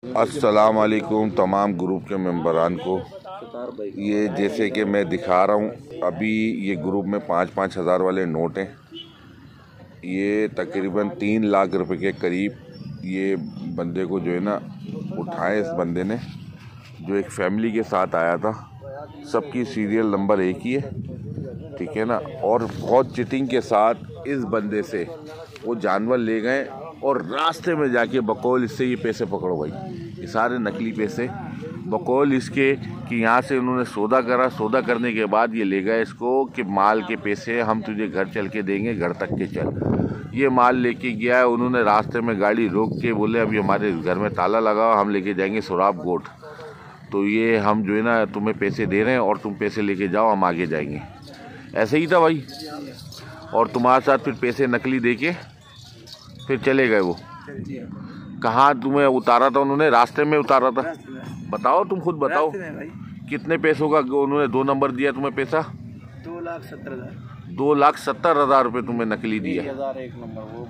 अस्सलाम वालेकुम तमाम ग्रुप के मेंबरान को। ये जैसे कि मैं दिखा रहा हूँ, अभी ये ग्रुप में 5-5 हज़ार वाले नोट हैं। ये तकरीबन 3 लाख रुपए के करीब ये बंदे को जो है ना उठाए। इस बंदे ने जो एक फैमिली के साथ आया था, सबकी सीरियल नंबर एक ही है, ठीक है ना। और बहुत चिटिंग के साथ इस बंदे से वो जानवर ले गए और रास्ते में जाके बकौल इससे ये पैसे पकड़ो भाई, ये सारे नकली पैसे बकौल इसके कि यहाँ से उन्होंने सौदा करा। सौदा करने के बाद ये ले गए इसको कि माल के पैसे हम तुझे घर चल के देंगे, घर तक के चल। ये माल लेके गया है, उन्होंने रास्ते में गाड़ी रोक के बोले अभी हमारे घर में ताला लगाओ, हम लेके जाएंगे सुराब गोट। तो ये हम जो है ना तुम्हें पैसे दे रहे हैं और तुम पैसे लेके जाओ, हम आगे जाएंगे। ऐसे ही था भाई। और तुम्हारे साथ फिर पैसे नकली दे के फिर चले गए। वो कहाँ तुम्हें उतारा था? उन्होंने रास्ते में उतारा था। बताओ, तुम खुद बताओ कितने पैसों का उन्होंने 2 नंबर दिया तुम्हें पैसा? 2,70,000। 2,70,000 रुपये तुम्हें नकली दिया,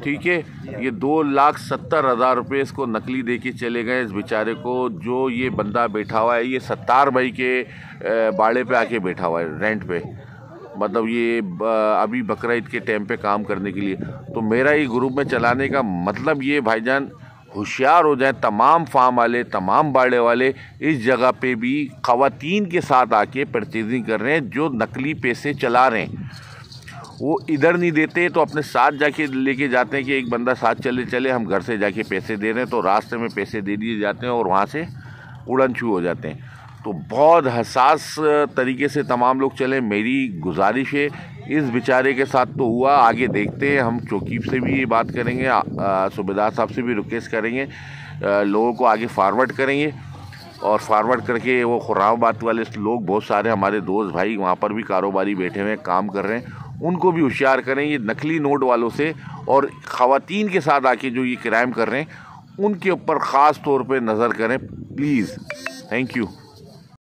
ठीक है। ये 2,70,000 रुपये इसको नकली दे के चले गए इस बेचारे को। जो ये बंदा बैठा हुआ है, ये सत्तार भाई के बाड़े पे आके बैठा हुआ है रेंट पे, मतलब ये अभी बकरा ईद के टाइम पे काम करने के लिए। तो मेरा ये ग्रुप में चलाने का मतलब ये भाईजान होशियार हो जाए, तमाम फार्म वाले, तमाम बाड़े वाले इस जगह पे भी ख़वातीन के साथ आके परचेजिंग कर रहे हैं। जो नकली पैसे चला रहे हैं वो इधर नहीं देते, तो अपने साथ जाके लेके जाते हैं कि एक बंदा साथ चले हम घर से जाके पैसे दे रहे हैं, तो रास्ते में पैसे दे दिए जाते हैं और वहाँ से उड़न छू हो जाते हैं। तो बहुत हसास तरीके से तमाम लोग चलें, मेरी गुजारिश है। इस बेचारे के साथ तो हुआ, आगे देखते हैं। हम चौकी से भी ये बात करेंगे, सूबेदार साहब से भी रिक्वेस्ट करेंगे, लोगों को आगे फारवर्ड करेंगे। और फारवर्ड करके वो खुराबाद वाले लोग, बहुत सारे हमारे दोस्त भाई वहाँ पर भी कारोबारी बैठे हुए हैं, काम कर रहे हैं, उनको भी होशियार करें ये नकली नोट वालों से। और ख़वातीन के साथ आके जो ये क्राइम कर रहे हैं उनके ऊपर ख़ास तौर पर नज़र करें प्लीज़। Thank you.